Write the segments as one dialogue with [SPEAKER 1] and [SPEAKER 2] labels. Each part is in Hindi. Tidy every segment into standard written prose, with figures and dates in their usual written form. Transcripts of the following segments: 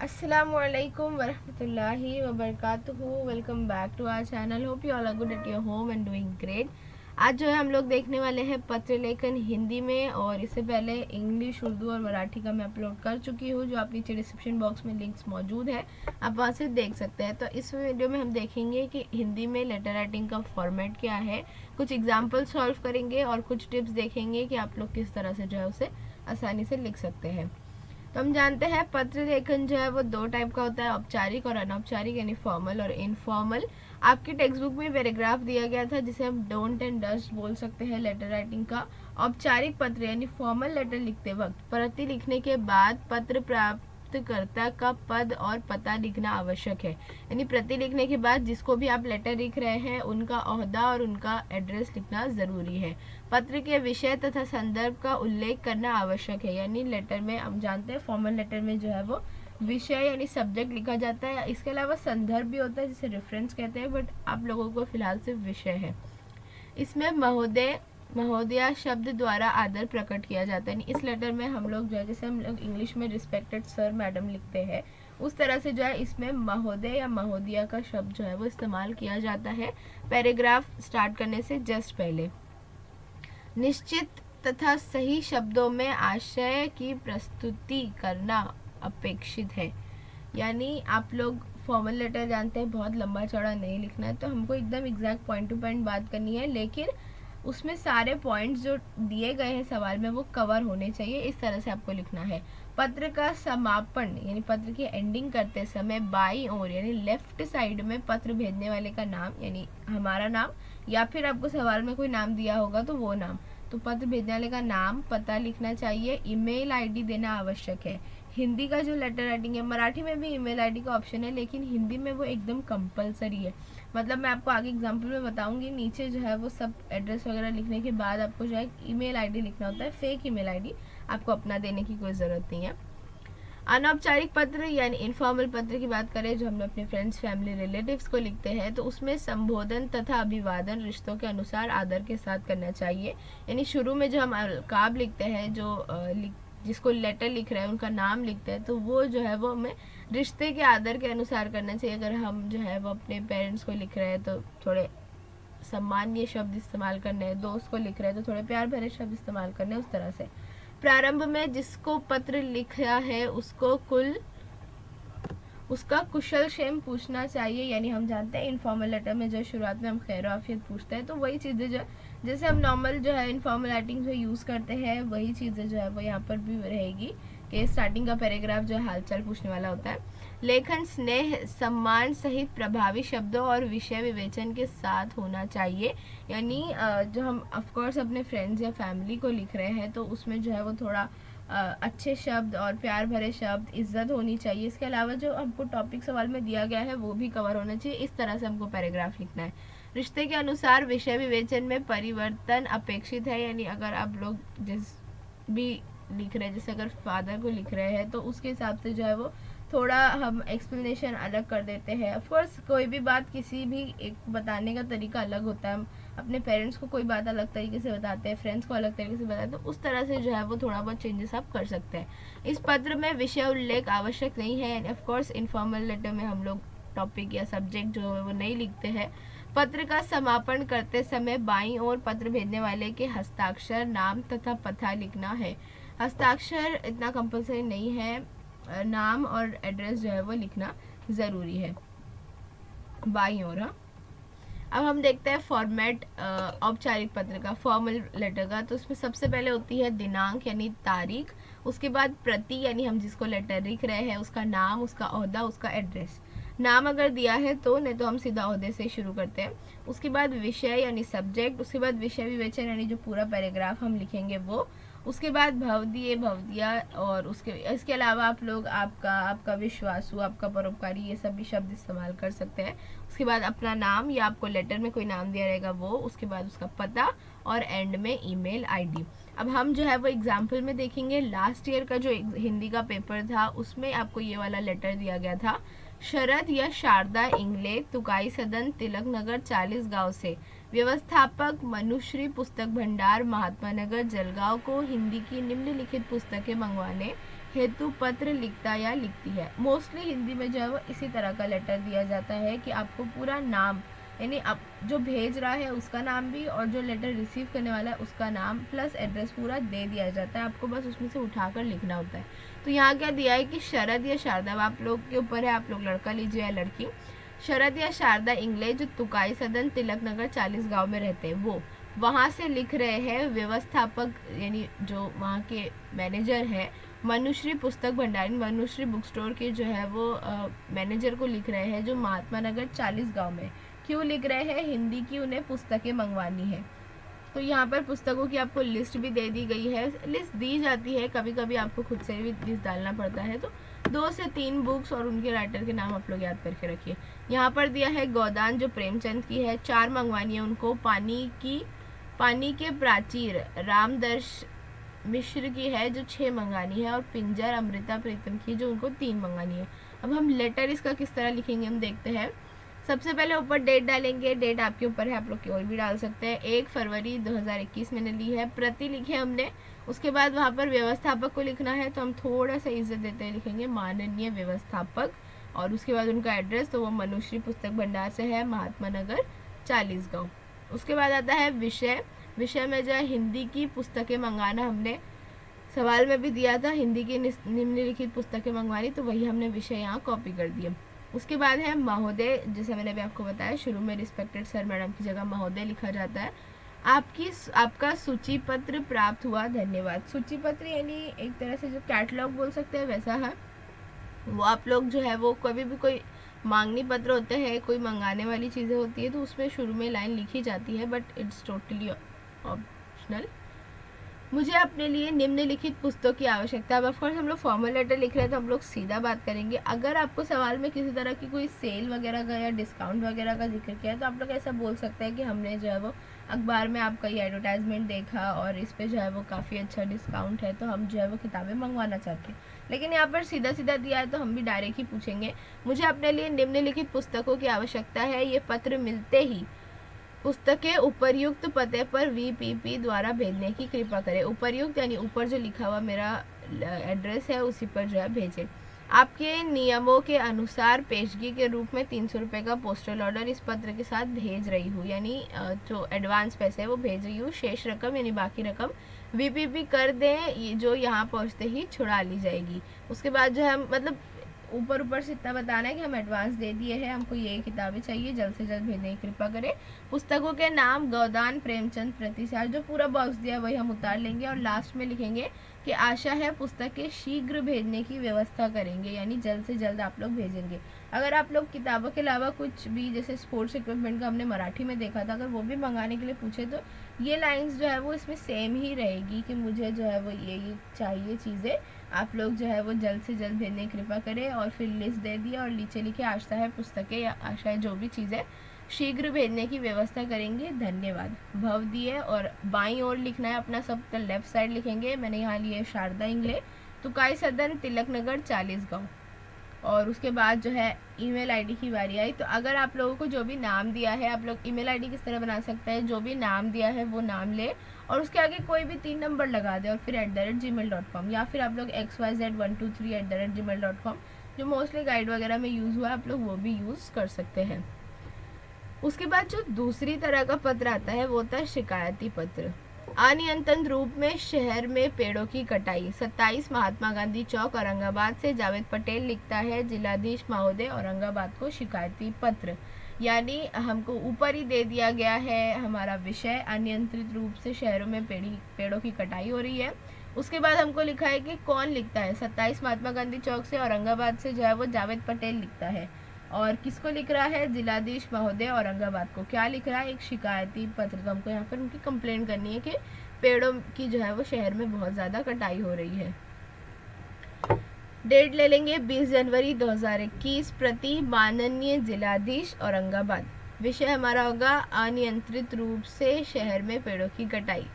[SPEAKER 1] Assalamualaikum warahmatullahi wabarakatuh। Welcome back to our channel. Hope you all are good at your home and doing great. आज जो है हम लोग देखने वाले हैं पत्र लेखन हिंदी में, और इससे पहले इंग्लिश, उर्दू और मराठी का मैं अपलोड कर चुकी हूँ, जो आप नीचे डिस्क्रिप्शन बॉक्स में लिंक्स मौजूद है, आप वहाँ से देख सकते हैं। तो इस वीडियो में हम देखेंगे कि हिंदी में लेटर राइटिंग का फॉर्मेट क्या है, कुछ एग्जाम्पल सॉल्व करेंगे और कुछ टिप्स देखेंगे कि आप लोग किस तरह से जो है उसे आसानी से लिख सकते हैं। तो हम जानते हैं पत्र लेखन जो है वो दो टाइप का होता है, औपचारिक और अनौपचारिक, यानी फॉर्मल और इनफॉर्मल। आपके टेक्स्ट बुक में पैराग्राफ दिया गया था जिसे हम डोंट एंड डस्ट बोल सकते हैं लेटर राइटिंग का। औपचारिक पत्र यानी फॉर्मल लेटर लिखते वक्त प्रति लिखने के बाद पत्र प्राप्तकर्ता का पद और पता लिखना आवश्यक है। यानी प्रति लिखने के बाद जिसको भी आप लेटर लिख रहे हैं उनका ओहदा और उनका एड्रेस लिखना जरूरी है। पत्र के विषय तथा संदर्भ का उल्लेख करना आवश्यक है। यानी लेटर में हम जानते हैं फॉर्मल लेटर में जो है वो विषय यानी सब्जेक्ट लिखा जाता है, इसके अलावा संदर्भ भी होता है जिसे रेफरेंस कहते हैं, बट आप लोगों को फिलहाल सिर्फ विषय है। इसमें महोदय महोदया शब्द द्वारा आदर प्रकट किया जाता है। इस लेटर में हम लोग जो है, जैसे हम लोग इंग्लिश में रिस्पेक्टेड सर मैडम लिखते हैं, उस तरह से जो है इसमें महोदय या महोदया का शब्द जो है वो इस्तेमाल किया जाता है पैराग्राफ स्टार्ट करने से जस्ट पहले। निश्चित तथा सही शब्दों में आशय की प्रस्तुति करना अपेक्षित है। यानी आप लोग फॉर्मल लेटर जानते हैं बहुत लंबा चौड़ा नहीं लिखना है, तो हमको एकदम एग्जैक्ट पॉइंट टू पॉइंट बात करनी है, लेकिन उसमें सारे पॉइंट्स जो दिए गए हैं सवाल में वो कवर होने चाहिए। इस तरह से आपको लिखना है। पत्र का समापन यानी पत्र की एंडिंग करते समय बाईं ओर यानी लेफ्ट साइड में पत्र भेजने वाले का नाम यानी हमारा नाम, या फिर आपको सवाल में कोई नाम दिया होगा तो वो नाम, तो पत्र भेजने वाले का नाम पता लिखना चाहिए। ईमेल आईडी देना आवश्यक है। हिंदी का जो लेटर राइटिंग है, मराठी में भी ईमेल आईडी का ऑप्शन है, लेकिन हिंदी में वो एकदम कंपलसरी है। मतलब मैं आपको आगे एग्जांपल में बताऊंगी। नीचे जो है वो सब एड्रेस वगैरह लिखने के बाद आपको जो है ईमेल आईडी लिखना होता है। फेक ईमेल आईडी आपको अपना देने की कोई ज़रूरत नहीं है। अनौपचारिक पत्र यानी इनफॉर्मल पत्र की बात करें, जो हम अपने फ्रेंड्स, फैमिली, रिलेटिव्स को लिखते हैं, तो उसमें संबोधन तथा अभिवादन रिश्तों के अनुसार आदर के साथ करना चाहिए। यानी शुरू में जो हम अलकाब लिखते हैं, जो जिसको लेटर लिख रहे हैं उनका नाम लिखते हैं, तो वो जो है वो हमें रिश्ते के आदर के अनुसार करना चाहिए। अगर हम जो है वो अपने पेरेंट्स को लिख रहे हैं तो थोड़े सम्मानीय शब्द इस्तेमाल करने हैं, दोस्त को लिख रहे हैं तो थोड़े प्यार भरे शब्द इस्तेमाल करने हैं, उस तरह से। प्रारंभ में जिसको पत्र लिखा है उसका कुशल क्षेम पूछना चाहिए। यानी हम जानते हैं इनफॉर्मल लेटर में जो शुरुआत में हम खैर आफियत पूछते हैं, तो वही चीज़ें जो जैसे हम नॉर्मल जो है इनफॉर्मल राइटिंग जो यूज़ करते हैं वही चीज़ें जो है वो यहाँ पर भी रहेगी कि स्टार्टिंग का पैराग्राफ जो है हालचाल पूछने वाला होता है। लेखन स्नेह सम्मान सहित प्रभावी शब्दों और विषय विवेचन के साथ होना चाहिए। यानी जो हम ऑफकोर्स अपने फ्रेंड्स या फैमिली को लिख रहे हैं तो उसमें जो है वो थोड़ा अच्छे शब्द और प्यार भरे शब्द, इज्जत होनी चाहिए। इसके अलावा जो हमको टॉपिक सवाल में दिया गया है वो भी कवर होना चाहिए। इस तरह से हमको पैराग्राफ लिखना है। रिश्ते के अनुसार विषय विवेचन में परिवर्तन अपेक्षित है। यानी अगर आप लोग जिस भी लिख रहे हैं, जैसे अगर फादर को लिख रहे हैं तो उसके हिसाब से जो है वो थोड़ा हम एक्सप्लेनेशन अलग कर देते हैं। ऑफकोर्स कोई भी बात किसी भी एक बताने का तरीका अलग होता है। हम अपने पेरेंट्स को कोई बात अलग तरीके से बताते हैं, फ्रेंड्स को अलग तरीके से बताते हैं, तो उस तरह से जो है वो थोड़ा बहुत चेंजेस आप कर सकते हैं। इस पत्र में विषय उल्लेख आवश्यक नहीं है। ऑफकोर्स इनफॉर्मल लेटर में हम लोग टॉपिक या सब्जेक्ट जो है वो नहीं लिखते हैं। पत्र का समापन करते समय बाईं ओर पत्र भेजने वाले के हस्ताक्षर, नाम तथा पता लिखना है। हस्ताक्षर इतना कंपलसरी नहीं है, नाम और एड्रेस जो है वो लिखना ज़रूरी है बाईं ओर। अब हम देखते हैं फॉर्मेट औपचारिक पत्र का, फॉर्मल लेटर का। तो उसमें सबसे पहले होती है दिनांक यानी तारीख, उसके बाद प्रति यानी हम जिसको लेटर लिख रहे हैं उसका नाम, उसका ओहदा, उसका एड्रेस। नाम अगर दिया है तो, नहीं तो हम सीधा ओहदे से शुरू करते हैं। उसके बाद विषय यानी सब्जेक्ट, उसके बाद विषय विवेचन यानी जो पूरा पैराग्राफ हम लिखेंगे वो, उसके बाद भवदीय भवदिया, और इसके अलावा आप लोग आपका विश्वासु, आपका परोपकारी, ये सब भी शब्द इस्तेमाल कर सकते हैं। उसके बाद अपना नाम या आपको लेटर में कोई नाम दिया रहेगा वो, उसके बाद उसका पता और एंड में ईमेल आईडी। अब हम जो है वो एग्जाम्पल में देखेंगे। लास्ट ईयर का जो हिंदी का पेपर था उसमें आपको ये वाला लेटर दिया गया था। शरद या शारदा इंगले, तुकाई सदन, तिलक नगर 40 गांव से व्यवस्थापक मनुश्री पुस्तक भंडार, महात्मा नगर, जलगांव को हिंदी की निम्नलिखित पुस्तकें मंगवाने हेतु पत्र लिखता या लिखती है। मोस्टली हिंदी में जो है वो इसी तरह का लेटर दिया जाता है कि आपको पूरा नाम, यानी आप जो भेज रहा है उसका नाम भी और जो लेटर रिसीव करने वाला है उसका नाम प्लस एड्रेस पूरा दे दिया जाता है, आपको बस उसमें से उठाकर लिखना होता है। तो यहाँ क्या दिया है कि शरद या शारदा, आप लोग के ऊपर है, आप लोग लड़का लीजिए या लड़की। शरद या शारदा इंगले जो तुकाई सदन तिलक नगर 40 गाँव में रहते हैं, वो वहाँ से लिख रहे हैं व्यवस्थापक, यानी जो वहाँ के मैनेजर है, मनुश्री पुस्तक भंडारी, मनुश्री बुक स्टोर के जो है वो मैनेजर को लिख रहे हैं, जो महात्मा नगर 40 गाँव में। क्यों लिख रहे हैं? हिंदी की उन्हें पुस्तकें मंगवानी है। तो यहाँ पर पुस्तकों की आपको लिस्ट भी दे दी गई है, लिस्ट दी जाती है, कभी कभी आपको खुद से भी लिस्ट डालना पड़ता है। तो 2 से 3 बुक्स और उनके राइटर के नाम आप लोग याद करके रखिए। यहाँ पर दिया है गोदान जो प्रेमचंद की है, 4 मंगवानी है उनको। पानी के प्राचीर रामदर्श मिश्र की है जो 6 मंगानी है, और पिंजर अमृता प्रीतम की जो उनको 3 मंगानी है। अब हम लेटर इसका किस तरह लिखेंगे हम देखते हैं। सबसे पहले ऊपर डेट डालेंगे, डेट आपके ऊपर है, आप लोग कोई भी डाल सकते हैं। 1 फरवरी 2021 मैंने ली है, प्रति लिखे हमने। उसके बाद वहाँ पर व्यवस्थापक को लिखना है, तो हम थोड़ा सा इज्जत देते हैं, लिखेंगे माननीय व्यवस्थापक। और उसके बाद उनका एड्रेस, तो वो मनुश्री पुस्तक भंडार से है, महात्मा नगर 40 गाँव। उसके बाद आता है विषय। विषय में जो है हिंदी की पुस्तकें मंगाना, हमने सवाल में भी दिया था हिंदी की निम्नलिखित पुस्तकें मंगवानी, तो वही हमने विषय यहाँ कॉपी कर दिया। उसके बाद है महोदय, जैसे मैंने भी आपको बताया शुरू में रिस्पेक्टेड सर मैडम की जगह महोदय लिखा जाता है। आपका सूची पत्र प्राप्त हुआ, धन्यवाद। सूची पत्र यानी एक तरह से जो कैटलॉग बोल सकते हैं वैसा है। वो आप लोग जो है वो कभी भी कोई मांगनी पत्र होते हैं, कोई मंगाने वाली चीज़ें होती है, तो उसमें शुरू में लाइन लिखी जाती है, बट इट्स टोटली ऑप्शनल। मुझे अपने लिए निम्नलिखित पुस्तकों की आवश्यकता। अब ऑफकोर्स हम लोग फॉर्मल लेटर लिख रहे हैं तो हम लोग सीधा बात करेंगे। अगर आपको सवाल में किसी तरह की कोई सेल वगैरह का या डिस्काउंट वगैरह का जिक्र किया है, तो आप लोग ऐसा बोल सकते हैं कि हमने जो है वो अखबार में आपका ये एडवर्टाइजमेंट देखा और इस पे जो है वो काफ़ी अच्छा डिस्काउंट है, तो हम जो है वो किताबें मंगवाना चाहते हैं। लेकिन यहाँ पर सीधा सीधा दिया है तो हम भी डायरेक्ट ही पूछेंगे, मुझे अपने लिए निम्नलिखित पुस्तकों की आवश्यकता है। ये पत्र मिलते ही पुस्तकें उपर्युक्त पते पर VPP द्वारा भेजने की कृपा करें। उपर्युक्त यानी ऊपर जो लिखा हुआ मेरा एड्रेस है उसी पर जो है भेजें। आपके नियमों के अनुसार पेशगी के रूप में 300 रुपये का पोस्टल ऑर्डर इस पत्र के साथ भेज रही हूँ, यानी जो एडवांस पैसे है वो भेज रही हूँ। शेष रकम यानी बाकी रकम VPP कर दें, जो यहाँ पहुँचते ही छुड़ा ली जाएगी। उसके बाद जो है मतलब ऊपर से इतना बताना है कि हम एडवांस दे दिए हैं, हमको ये किताबें चाहिए, जल्द से जल्द भेजने की कृपा करें। पुस्तकों के नाम गोदान प्रेमचंद प्रतिसार, जो पूरा बॉक्स दिया वही हम उतार लेंगे और लास्ट में लिखेंगे कि आशा है पुस्तकें शीघ्र भेजने की व्यवस्था करेंगे, यानी जल्द से जल्द आप लोग भेजेंगे। अगर आप लोग किताबों के अलावा कुछ भी जैसे स्पोर्ट्स इक्विपमेंट का हमने मराठी में देखा था, अगर वो भी मंगाने के लिए पूछे तो ये लाइन्स जो है वो इसमें सेम ही रहेगी कि मुझे जो है वो ये चाहिए चीज़ें, आप लोग जो है वो जल्द से जल्द भेजने की कृपा करें। और फिर लिस्ट दे दिया और नीचे लिखे आशा है पुस्तकें या आशा है जो भी चीज़ें शीघ्र भेजने की व्यवस्था करेंगे, धन्यवाद। भव दिए और बाईं ओर लिखना है अपना सब, तो लेफ्ट साइड लिखेंगे। मैंने यहाँ लिए शारदा इंगले, तुकाई सदन तिलक नगर 40 गाँव। और उसके बाद जो है ईमेल आईडी की बारी आई, तो अगर आप लोगों को जो भी नाम दिया है, आप लोग ईमेल आईडी किस तरह बना सकते हैं, जो भी नाम दिया है वो नाम ले और उसके आगे कोई भी 3 नंबर लगा दे और फिर @gmail.com, या फिर आप लोग xyz123@gmail.com, जो मोस्टली गाइड वगैरह में यूज़ हुआ आप लोग वो भी यूज़ कर सकते हैं। उसके बाद जो दूसरी तरह का पत्र आता है वो होता है शिकायती पत्र। अनियंत्रित रूप में शहर में पेड़ों की कटाई, 27 महात्मा गांधी चौक औरंगाबाद से जावेद पटेल लिखता है, जिलाधीश महोदय औरंगाबाद को शिकायती पत्र। यानी हमको ऊपर ही दे दिया गया है हमारा विषय, अनियंत्रित रूप से शहरों में पेड़ों की कटाई हो रही है। उसके बाद हमको लिखा है कि कौन लिखता है, 27 महात्मा गांधी चौक से औरंगाबाद से जो है वो जावेद पटेल लिखता है। और किसको लिख रहा है, जिलाधीश महोदय औरंगाबाद को। क्या लिख रहा है, एक शिकायती पत्र। तो हमको यहाँ पर उनकी कंप्लेन करनी है कि पेड़ों की जो है वो शहर में बहुत ज़्यादा कटाई हो रही है। डेट ले लेंगे 20 जनवरी 2021, प्रति माननीय जिलाधीश औरंगाबाद। विषय हमारा होगा अनियंत्रित रूप से शहर में पेड़ों की कटाई।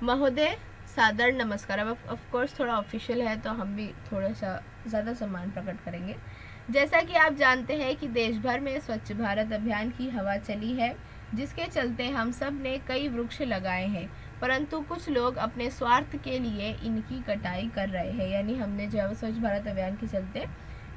[SPEAKER 1] महोदय सादर नमस्कार। अब ऑफकोर्स थोड़ा ऑफिशियल है तो हम भी थोड़ा सा ज़्यादा सम्मान प्रकट करेंगे। जैसा कि आप जानते हैं कि देश भर में स्वच्छ भारत अभियान की हवा चली है। जिसके चलते हम सब ने कई वृक्ष लगाए हैं, परंतु कुछ लोग अपने स्वार्थ के लिए इनकी कटाई कर रहे हैं। यानी हमने जो है वो स्वच्छ भारत अभियान के चलते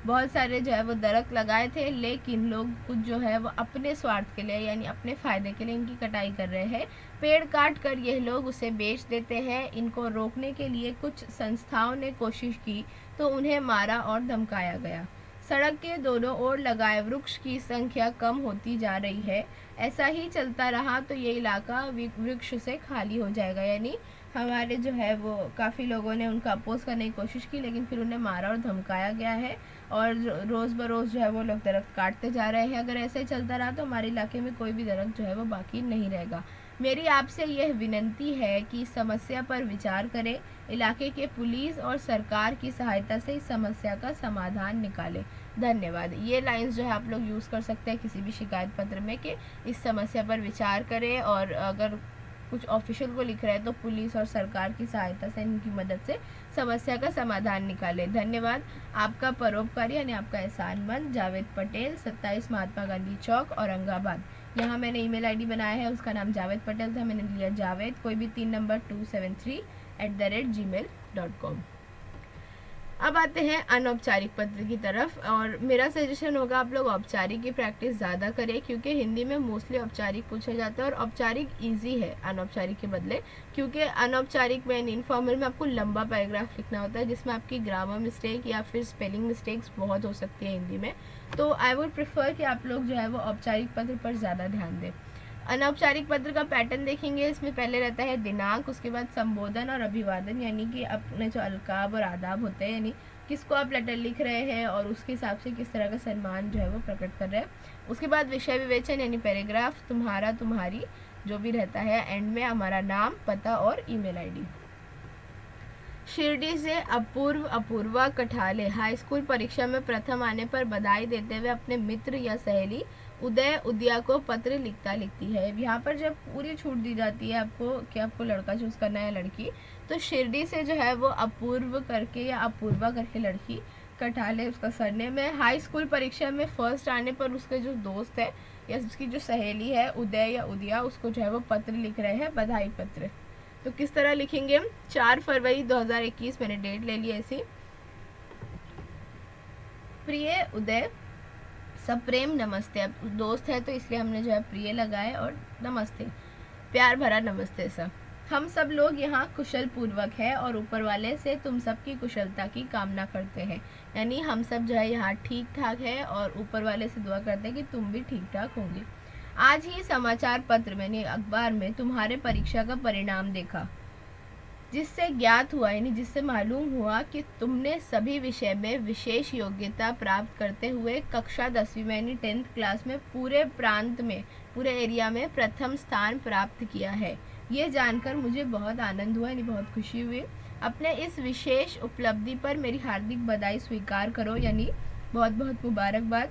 [SPEAKER 1] बहुत सारे जो है वो दरख्त लगाए थे, लेकिन लोग कुछ जो है वो अपने स्वार्थ के लिए यानी अपने फ़ायदे के लिए इनकी कटाई कर रहे हैं। पेड़ काट कर यह लोग उसे बेच देते हैं। इनको रोकने के लिए कुछ संस्थाओं ने कोशिश की तो उन्हें मारा और धमकाया गया। सड़क के दोनों ओर लगाए वृक्ष की संख्या कम होती जा रही है। ऐसा ही चलता रहा तो ये इलाका वृक्ष से खाली हो जाएगा। यानी हमारे जो है वो काफ़ी लोगों ने उनका अपोज करने की कोशिश की, लेकिन फिर उन्हें मारा और धमकाया गया है और रोज़ बरोज़ जो है वो लोग दरख्त काटते जा रहे हैं। अगर ऐसे चलता रहा तो हमारे इलाके में कोई भी दरख्त जो है वो बाकी नहीं रहेगा। मेरी आपसे यह विनती है कि इस समस्या पर विचार करें, इलाके के पुलिस और सरकार की सहायता से इस समस्या का समाधान निकालें। धन्यवाद। ये लाइंस जो है आप लोग यूज़ कर सकते हैं किसी भी शिकायत पत्र में कि इस समस्या पर विचार करें, और अगर कुछ ऑफिशियल को लिख रहे हैं तो पुलिस और सरकार की सहायता से इनकी मदद से समस्या का समाधान निकालें। धन्यवाद। आपका परोपकारी यानी आपका एहसानमंद जावेद पटेल, 27 महात्मा गांधी चौक, औरंगाबाद। यहाँ मैंने ईमेल आईडी बनाया है, उसका नाम जावेद पटेल था, मैंने लिया जावेद कोई भी 3 नंबर 273@gmail.com। अब आते हैं अनौपचारिक पत्र की तरफ, और मेरा सजेशन होगा आप लोग औपचारिक की प्रैक्टिस ज़्यादा करें, क्योंकि हिंदी में मोस्टली औपचारिक पूछा जाता है और औपचारिक इजी है अनौपचारिक के बदले, क्योंकि अनौपचारिक में इनफॉर्मल में आपको लंबा पैराग्राफ लिखना होता है जिसमें आपकी ग्रामर मिस्टेक या फिर स्पेलिंग मिस्टेक्स बहुत हो सकती है हिंदी में। तो आई वुड प्रेफर कि आप लोग जो है वो औपचारिक पत्र पर ज़्यादा ध्यान दें। अनौपचारिक पत्र का पैटर्न देखेंगे, इसमें पहले रहता है दिनांक, उसके बाद संबोधन और अभिवादन, यानी कि अपने जो अलकाब और आदाब होते हैं, यानी किसको आप लेटर लिख रहे हैं और उसके हिसाब से किस तरह का सम्मान जो है वो प्रकट कर रहे हैं। उसके बाद विषय विवेचन यानी पैराग्राफ, तुम्हारा तुम्हारी जो भी रहता है, एंड में हमारा नाम, पता और ईमेल आईडी। शिरडी से अपूर्वा कठाले हाई स्कूल परीक्षा में प्रथम आने पर बधाई देते हुए अपने मित्र या सहेली उदया को पत्र लिखती है। यहाँ पर जब पूरी छूट दी जाती है आपको कि आपको लड़का चूज करना है लड़की, तो शिरडी से जो है वो अपूर्व करके या अपूर्वा करके लड़की, कठाले उसका सरनेम है, हाई स्कूल परीक्षा में फर्स्ट आने पर उसके जो दोस्त है या उसकी जो सहेली है उदय या उदया, उसको जो है वो पत्र लिख रहे हैं, बधाई पत्र। तो किस तरह लिखेंगे हम? 4 फरवरी 2021 मैंने डेट ले ली ऐसी। प्रिय उदय, सप्रेम नमस्ते। अब दोस्त है तो इसलिए हमने जो है प्रिय लगाए और नमस्ते, प्यार भरा नमस्ते सब। हम सब लोग यहाँ कुशल पूर्वक है और ऊपर वाले से तुम सब की कुशलता की कामना करते हैं। यानी हम सब जो है यहाँ ठीक ठाक है और ऊपर वाले से दुआ करते हैं कि तुम भी ठीक ठाक होंगे। आज ही समाचार पत्र मैंने अखबार में तुम्हारे परीक्षा का परिणाम देखा, जिससे ज्ञात हुआ यानी जिससे मालूम हुआ कि तुमने सभी विषय में विशेष योग्यता प्राप्त करते हुए कक्षा 10वीं में यानी 10th क्लास में पूरे प्रांत में, पूरे एरिया में प्रथम स्थान प्राप्त किया है। ये जानकर मुझे बहुत आनंद हुआ यानी बहुत खुशी हुई। अपने इस विशेष उपलब्धि पर मेरी हार्दिक बधाई स्वीकार करो, यानी बहुत बहुत मुबारकबाद।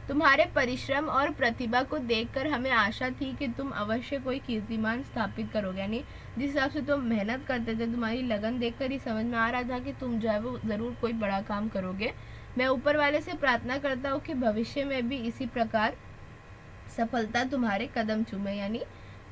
[SPEAKER 1] तुम्हारे परिश्रम और प्रतिभा को देखकर हमें आशा थी कि तुम अवश्य कोई कीर्तिमान स्थापित करोगे। यानी जिस हिसाब से तुम मेहनत करते थे, तुम्हारी लगन देखकर ही समझ में आ रहा था कि तुम जो है वो ज़रूर कोई बड़ा काम करोगे। मैं ऊपर वाले से प्रार्थना करता हूँ कि भविष्य में भी इसी प्रकार सफलता तुम्हारे कदम चूमे, यानी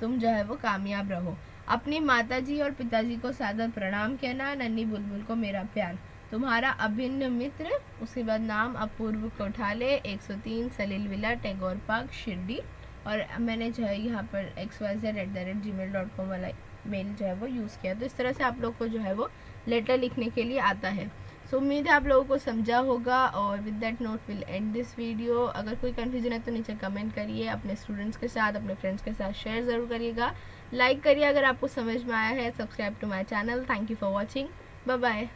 [SPEAKER 1] तुम जो है वो कामयाब रहो। अपनी माताजी और पिताजी को सादर प्रणाम कहना। नन्ही बुलबुल को मेरा प्यार। तुम्हारा अभिन्न मित्र। उसके बाद नाम अपूर्व कोठाले, 103 सलील विला, टैगोर पार्क, शिरडी। और मैंने जो है यहाँ पर xyz@gmail.com वाला मेल जो है वो यूज़ किया। तो इस तरह से आप लोग को जो है वो लेटर लिखने के लिए आता है। सो उम्मीद है आप लोगों को समझा होगा। और with that note will and this video. अगर कोई कन्फ्यूजन है तो नीचे कमेंट करिए, अपने स्टूडेंट्स के साथ, अपने फ्रेंड्स के साथ शेयर ज़रूर करिएगा, लाइक करिए अगर आपको समझ में आया है, subscribe to my channel. Thank you for watching, bye bye.